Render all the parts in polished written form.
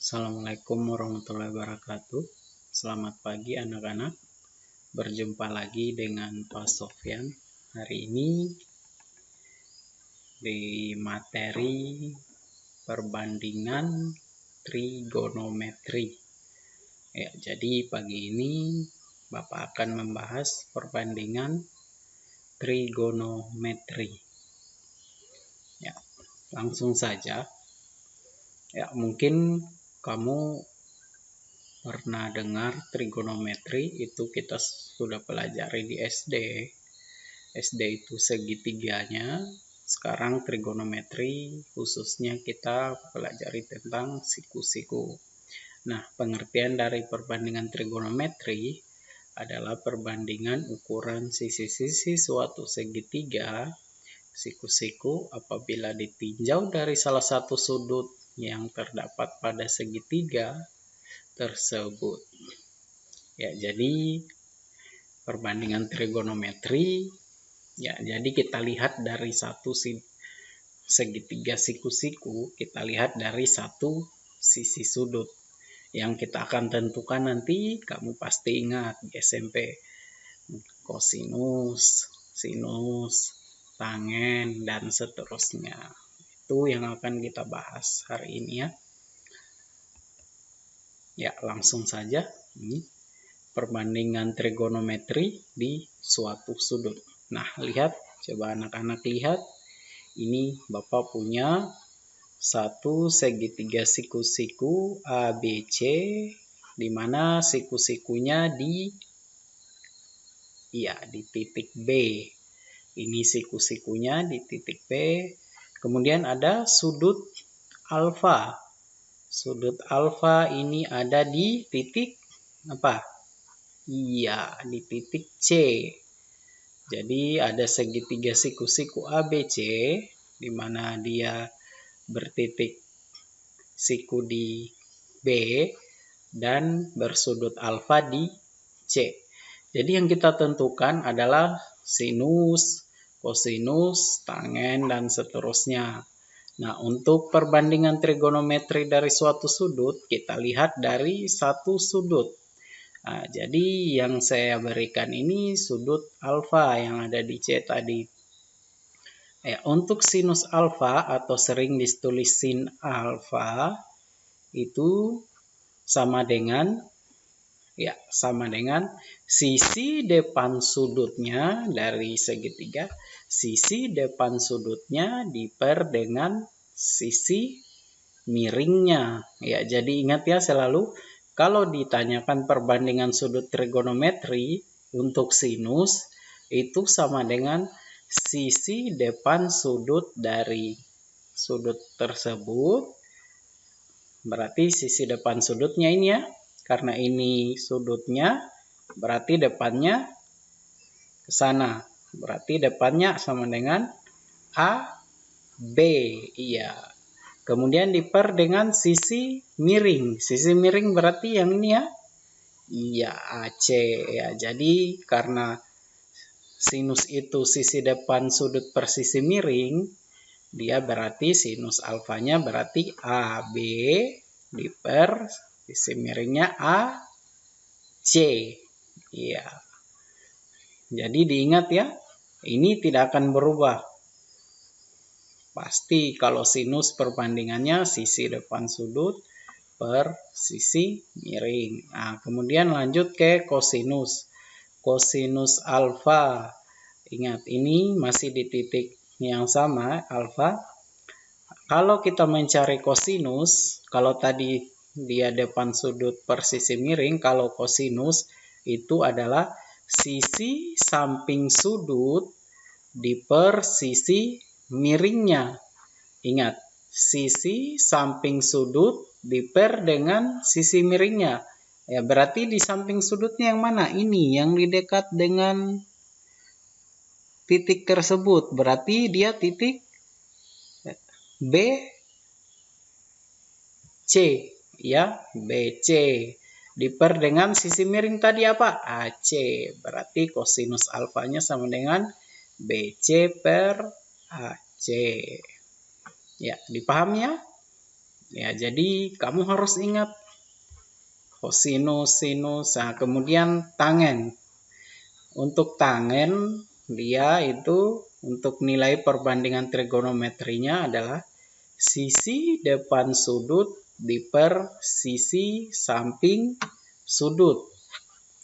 Assalamualaikum warahmatullahi wabarakatuh. Selamat pagi anak-anak. Berjumpa lagi dengan Pak Sofyan. Hari ini di materi perbandingan trigonometri. Ya, jadi pagi ini Bapak akan membahas perbandingan trigonometri. Ya, langsung saja. Ya, mungkin kamu pernah dengar trigonometri, itu kita sudah pelajari di SD. SD itu segitiganya. Sekarang trigonometri khususnya kita pelajari tentang siku-siku. Nah, pengertian dari perbandingan trigonometri adalah perbandingan ukuran sisi-sisi suatu segitiga siku-siku apabila ditinjau dari salah satu sudut yang terdapat pada segitiga tersebut. Ya, jadi perbandingan trigonometri, ya, jadi kita lihat dari satu segitiga siku-siku, kita lihat dari satu sisi sudut. Yang kita akan tentukan nanti, kamu pasti ingat di SMP, kosinus, sinus, tangen, dan seterusnya. Itu yang akan kita bahas hari ini ya. Ya, langsung saja. Ini perbandingan trigonometri di suatu sudut. Nah, lihat, coba anak-anak lihat. Ini Bapak punya satu segitiga siku-siku ABC, di mana siku-sikunya di titik B. Ini siku-sikunya di titik B. Kemudian ada sudut alfa. Sudut alfa ini ada di titik apa? Iya, di titik C. Jadi ada segitiga siku-siku ABC, di mana dia bertitik siku di B dan bersudut alfa di C. Jadi yang kita tentukan adalah sinus, kosinus, tangen, dan seterusnya. Nah, untuk perbandingan trigonometri dari suatu sudut, kita lihat dari satu sudut. Nah, jadi yang saya berikan ini sudut alfa yang ada di C tadi. Ya, untuk sinus alfa atau sering ditulis sin alfa itu sama dengan sisi depan sudutnya dari segitiga, sisi depan sudutnya diper dengan sisi miringnya. Ya, jadi ingat ya selalu kalau ditanyakan perbandingan sudut trigonometri untuk sinus itu sama dengan sisi depan sudut dari sudut tersebut. Berarti sisi depan sudutnya ini ya. Karena ini sudutnya, berarti depannya ke sana. Berarti depannya sama dengan AB. Iya. Kemudian diper dengan sisi miring. Sisi miring berarti yang ini ya. Iya, AC ya. Jadi karena sinus itu sisi depan sudut per sisi miring, dia berarti sinus alfanya berarti AB diper sisi miringnya AC. Iya. Jadi diingat ya, ini tidak akan berubah. Pasti kalau sinus perbandingannya sisi depan sudut per sisi miring. Nah, kemudian lanjut ke kosinus. Kosinus alfa. Ingat, ini masih di titik yang sama, alfa. Kalau kita mencari kosinus, kalau tadi dia depan sudut per sisi miring, kalau kosinus itu adalah sisi samping sudut di per sisi miringnya. Ingat, sisi samping sudut diper dengan sisi miringnya. Ya, berarti di samping sudutnya yang mana? Ini yang di dekat dengan titik tersebut. Berarti dia titik BC. Ya, BC. Diper dengan sisi miring tadi apa? AC. Berarti kosinus alfanya sama dengan BC per AC. Ya, dipahami ya? Ya, jadi kamu harus ingat kosinus, sinus. Nah, kemudian tangen. Untuk tangen dia itu untuk nilai perbandingan trigonometrinya adalah sisi depan sudut diper sisi samping sudut.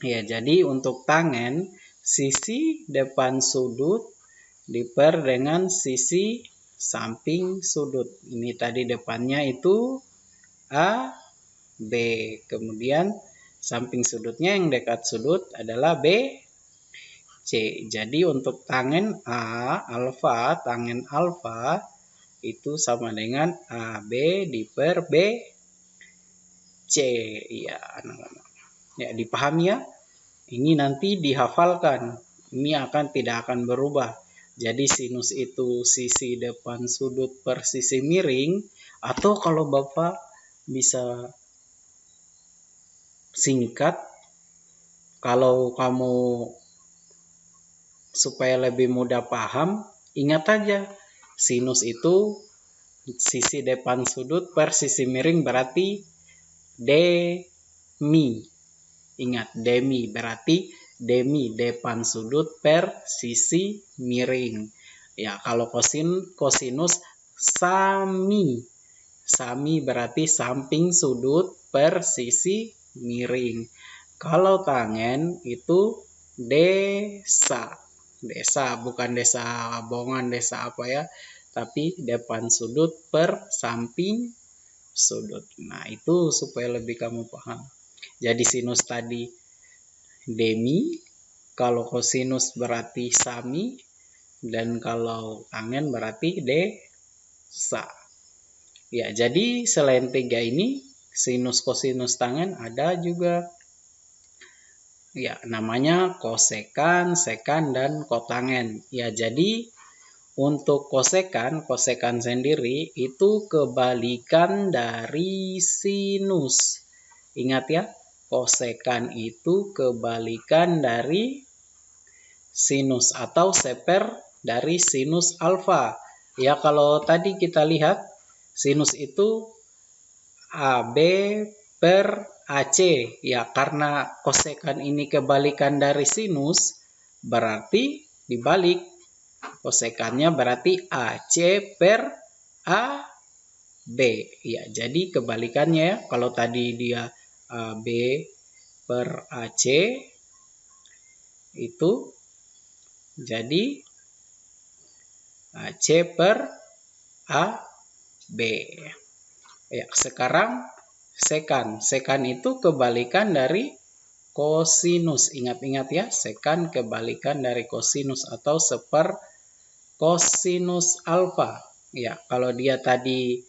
Ya, jadi untuk tangen sisi depan sudut diper dengan sisi samping sudut. Ini tadi depannya itu A, B. Kemudian samping sudutnya yang dekat sudut adalah B, C. Jadi untuk tangen A, tangen alfa itu sama dengan AB diper B, C. Ya, anak-anak. Ya, dipahami ya? Ini nanti dihafalkan. Ini tidak akan berubah. Jadi sinus itu sisi depan sudut per sisi miring, atau kalau Bapak bisa singkat, kalau kamu supaya lebih mudah paham, ingat aja sinus itu sisi depan sudut per sisi miring berarti demi. Ingat, demi berarti demi depan sudut per sisi miring. Ya, kalau kosinus sami. Sami berarti samping sudut per sisi miring. Kalau tangen itu desa. Desa, bukan desa bongan, desa apa ya. Tapi depan sudut per samping sudut. Nah, itu supaya lebih kamu paham. Jadi sinus tadi demi, kalau kosinus berarti sami, dan kalau tangen berarti desa. Ya, jadi selain 3 ini, sinus, kosinus, tangen ada juga ya namanya kosekan, sekan, dan kotangen. Ya, jadi untuk kosekan sendiri itu kebalikan dari sinus. Ingat ya, kosekan itu kebalikan dari sinus atau seper dari sinus alfa. Ya, kalau tadi kita lihat sinus itu AB per AC. Ya, karena kosekan ini kebalikan dari sinus, berarti dibalik. Kosekannya berarti AC per AB. Ya, jadi kebalikannya ya. Kalau tadi dia AB per AC itu jadi AC per AB. Ya, sekarang sekan. Sekan itu kebalikan dari kosinus. Ingat-ingat ya, sekan kebalikan dari kosinus atau seper kosinus alfa. Ya, kalau dia tadi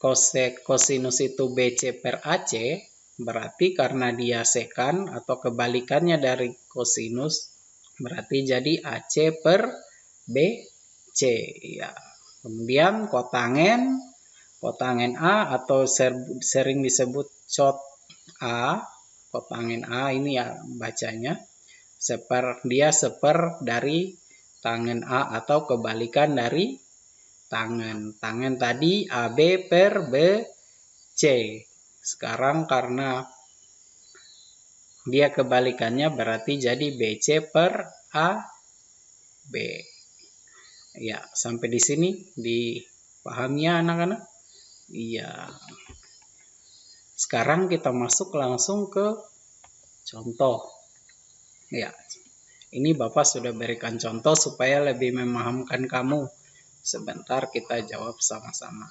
kosinus itu BC per AC, berarti karena dia sekan atau kebalikannya dari kosinus, berarti jadi AC per BC. Ya. Kemudian kotangen A atau sering disebut cot A, kotangen A ini ya bacanya, dia seper dari tangen A atau kebalikan dari tangen. Tangen tadi AB per BC. Sekarang karena dia kebalikannya berarti jadi BC per AB. Ya, sampai di sini dipahami ya anak-anak? Iya. Sekarang kita masuk langsung ke contoh. Ya, ini Bapak sudah berikan contoh supaya lebih memahamkan kamu. Sebentar kita jawab sama-sama.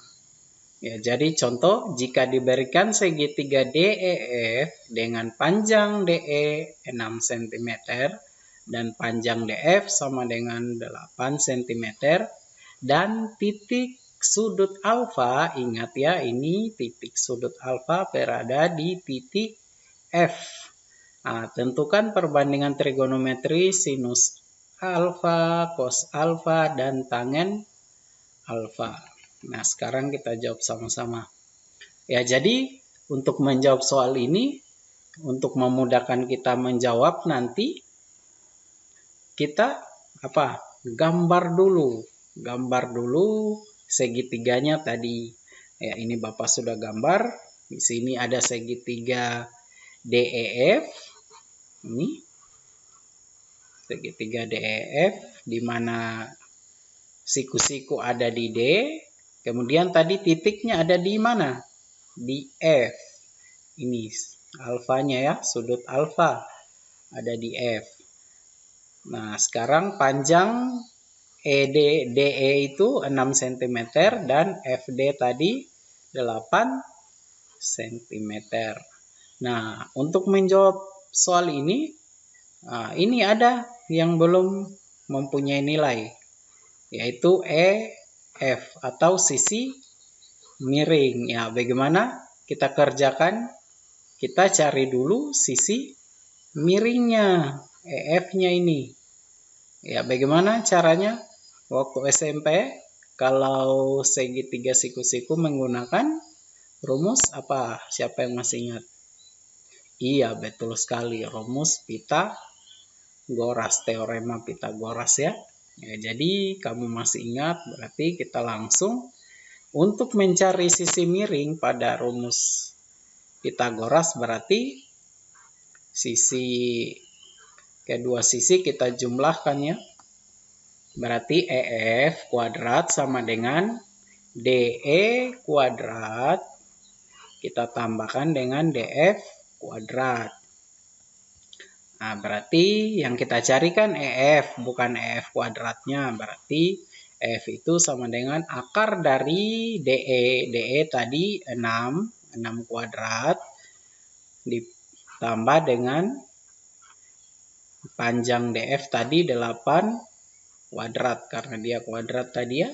Ya, jadi contoh, jika diberikan segitiga DEF dengan panjang DE 6 cm dan panjang DF sama dengan 8 cm dan titik sudut alfa, ingat ya, ini titik sudut alfa berada di titik F. Nah, tentukan perbandingan trigonometri sinus alfa, cos alfa, dan tangen alfa. Nah, sekarang kita jawab sama-sama. Ya, jadi untuk menjawab soal ini, untuk memudahkan kita menjawab nanti, kita gambar dulu. Gambar dulu segitiganya tadi. Ya, ini Bapak sudah gambar. Di sini ada segitiga DEF. Ini segitiga DEF di mana siku-siku ada di D. Kemudian tadi titiknya ada di mana? Di F. Ini alfanya ya, sudut alfa ada di F. Nah, sekarang panjang DE itu 6 cm dan FD tadi 8 cm. Nah, untuk menjawab soal ini ada yang belum mempunyai nilai, yaitu EF atau sisi miring. Ya, bagaimana kita kerjakan? Kita cari dulu sisi miringnya, EF-nya ini. Ya, bagaimana caranya? Waktu SMP, kalau segitiga siku-siku menggunakan rumus apa? Siapa yang masih ingat? Iya, betul sekali. Rumus Pitagoras, teorema Pitagoras ya. Jadi, kamu masih ingat, berarti kita langsung untuk mencari sisi miring pada rumus Pitagoras berarti kedua sisi kita jumlahkan ya. Berarti EF kuadrat sama dengan DE kuadrat. Kita tambahkan dengan DF kuadrat. Nah, berarti yang kita carikan EF, bukan EF kuadratnya. Berarti EF itu sama dengan akar dari DE. DE tadi 6 kuadrat. Ditambah dengan panjang DF tadi 8 kuadrat karena dia kuadrat tadi ya.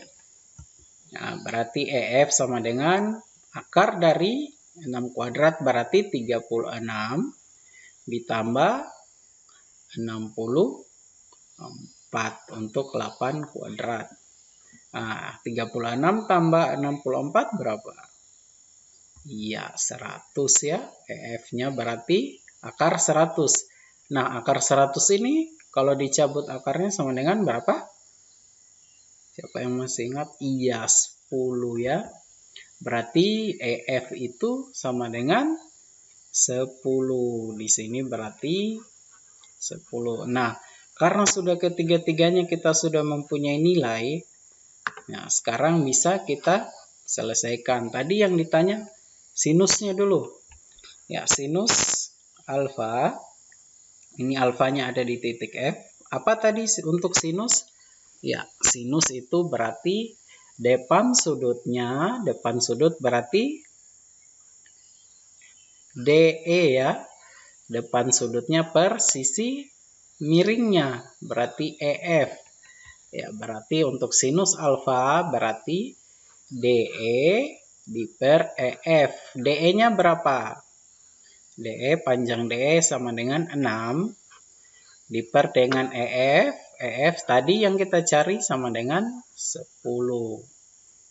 Nah, berarti EF sama dengan akar dari 6 kuadrat berarti 36 ditambah 64 untuk 8 kuadrat. Nah, 36 tambah 64 berapa? Iya, 100 ya. EF-nya berarti akar 100. Nah, akar 100 ini kalau dicabut akarnya sama dengan berapa? Siapa yang masih ingat? Iya, 10 ya. Berarti EF itu sama dengan 10. Di sini berarti 10. Nah, karena sudah ketiga-tiganya kita sudah mempunyai nilai, nah sekarang bisa kita selesaikan. Tadi yang ditanya sinusnya dulu. Ya, sinus alfa. Ini alfanya ada di titik F. Apa tadi untuk sinus? Ya, sinus itu berarti depan sudut berarti DE ya. Depan sudutnya per sisi miringnya berarti EF. Ya, berarti untuk sinus alfa berarti DE di per EF. DE-nya berapa? DE, panjang DE sama dengan 6 diper dengan EF. EF tadi yang kita cari sama dengan 10.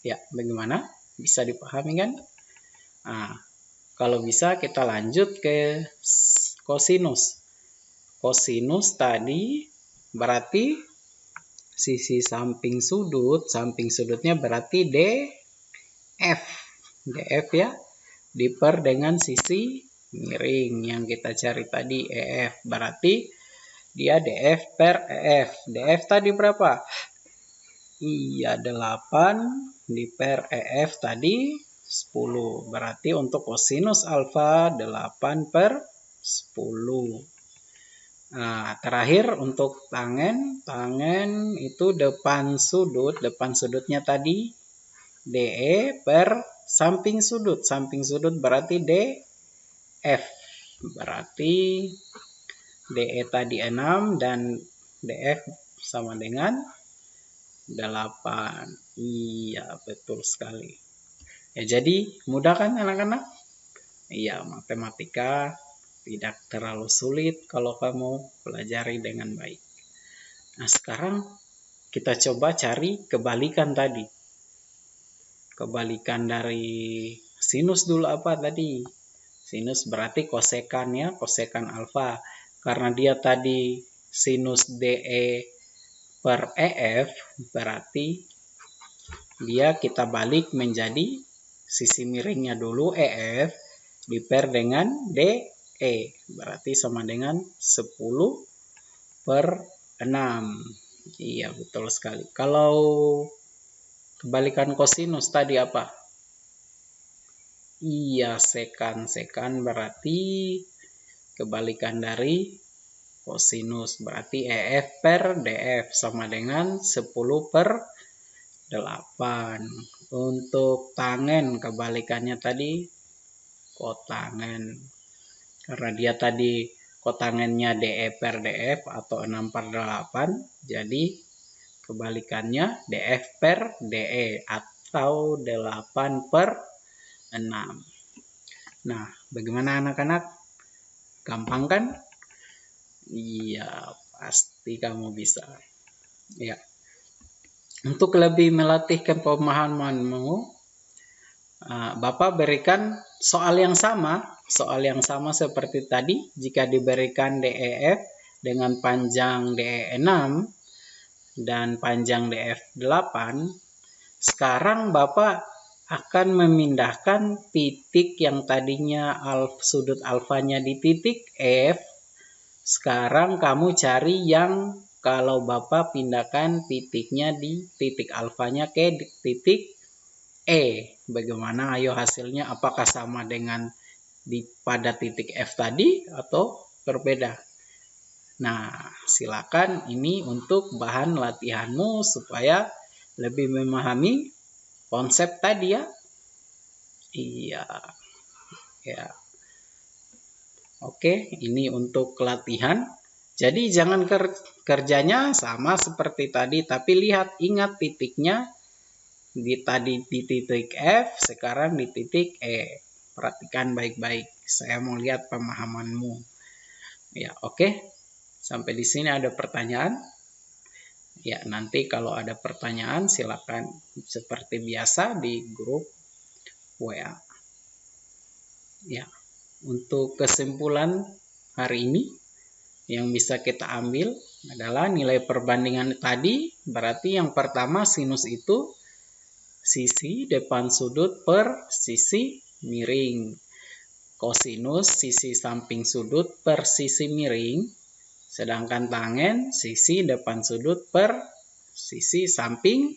Ya, bagaimana? Bisa dipahami kan? Nah, kalau bisa kita lanjut ke kosinus. Kosinus tadi berarti sisi samping sudutnya berarti DF. DF ya, diper dengan sisi miring yang kita cari tadi EF. Berarti dia DF per EF. DF tadi berapa? Iya, 8 di per EF tadi 10. Berarti untuk kosinus alfa 8 per 10. Nah, terakhir untuk tangen. Tangen itu depan sudutnya tadi DE per samping sudut. Samping sudut berarti DF. Berarti DE tadi 6 dan DF sama dengan 8. Iya, betul sekali. Ya, jadi mudah kan anak-anak? Iya, matematika tidak terlalu sulit kalau kamu pelajari dengan baik. Nah, sekarang kita coba cari kebalikan tadi. Kebalikan dari sinus dulu apa tadi? Sinus berarti kosekan ya, kosekan alfa. Karena dia tadi sinus DE per EF, berarti dia kita balik menjadi sisi miringnya dulu EF diper dengan DE, berarti sama dengan 10/6. Iya, betul sekali. Kalau kebalikan kosinus tadi apa? Iya, sekan. Sekan berarti kebalikan dari kosinus. Berarti EF per DF sama dengan 10/8. Untuk tangen kebalikannya tadi kotangen. Karena dia tadi kotangennya DE per DF atau 6/8. Jadi kebalikannya DF per DE atau 8/6. Nah, bagaimana anak-anak? Gampang kan? Iya, pasti kamu bisa. Ya. Untuk lebih melatih pemahamanmu, Bapak berikan soal yang sama seperti tadi. Jika diberikan DEF dengan panjang DE 6 dan panjang DF 8, sekarang Bapak akan memindahkan titik yang tadinya sudut alfanya di titik F. Sekarang kamu cari yang kalau Bapak pindahkan titiknya di titik alfanya ke titik E. Bagaimana? Ayo hasilnya apakah sama dengan pada titik F tadi atau berbeda? Nah, silakan ini untuk bahan latihanmu supaya lebih memahami konsep tadi ya. Iya. Ya. Oke, ini untuk latihan. Jadi jangan kerjanya sama seperti tadi, tapi ingat titiknya tadi di titik F, sekarang di titik E. Perhatikan baik-baik. Saya mau lihat pemahamanmu. Ya, oke. Sampai di sini ada pertanyaan? Ya, nanti kalau ada pertanyaan silakan seperti biasa di grup WA. Ya, untuk kesimpulan hari ini yang bisa kita ambil adalah nilai perbandingan tadi. Berarti yang pertama sinus itu sisi depan sudut per sisi miring. Kosinus sisi samping sudut per sisi miring. Sedangkan tangen sisi depan sudut per sisi samping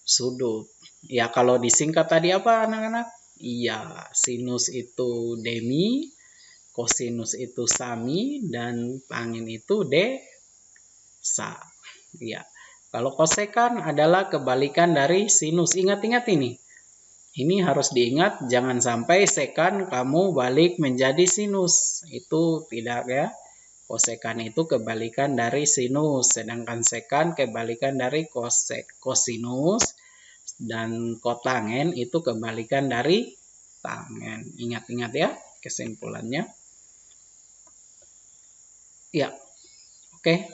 sudut. Ya, kalau disingkat tadi apa anak-anak? Iya, sinus itu demi, kosinus itu sami, dan tangen itu desa. Ya, kalau kosekan adalah kebalikan dari sinus. Ingat-ingat ini. Ini harus diingat, jangan sampai sekan kamu balik menjadi sinus. Itu tidak ya. Kosekan itu kebalikan dari sinus, sedangkan sekan kebalikan dari kosinus, dan kotangen itu kebalikan dari tangen. Ingat-ingat ya kesimpulannya. Ya, oke.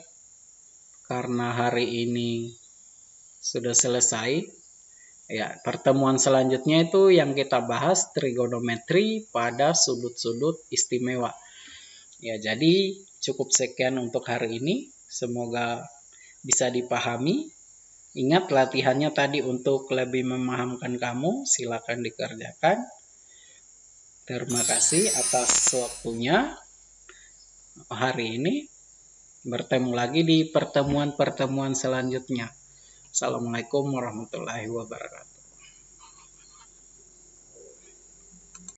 Karena hari ini sudah selesai, ya pertemuan selanjutnya itu yang kita bahas trigonometri pada sudut-sudut istimewa. Ya, jadi cukup sekian untuk hari ini. Semoga bisa dipahami. Ingat latihannya tadi untuk lebih memahamkan kamu, silakan dikerjakan. Terima kasih atas waktunya hari ini. Bertemu lagi di pertemuan-pertemuan selanjutnya. Assalamualaikum warahmatullahi wabarakatuh.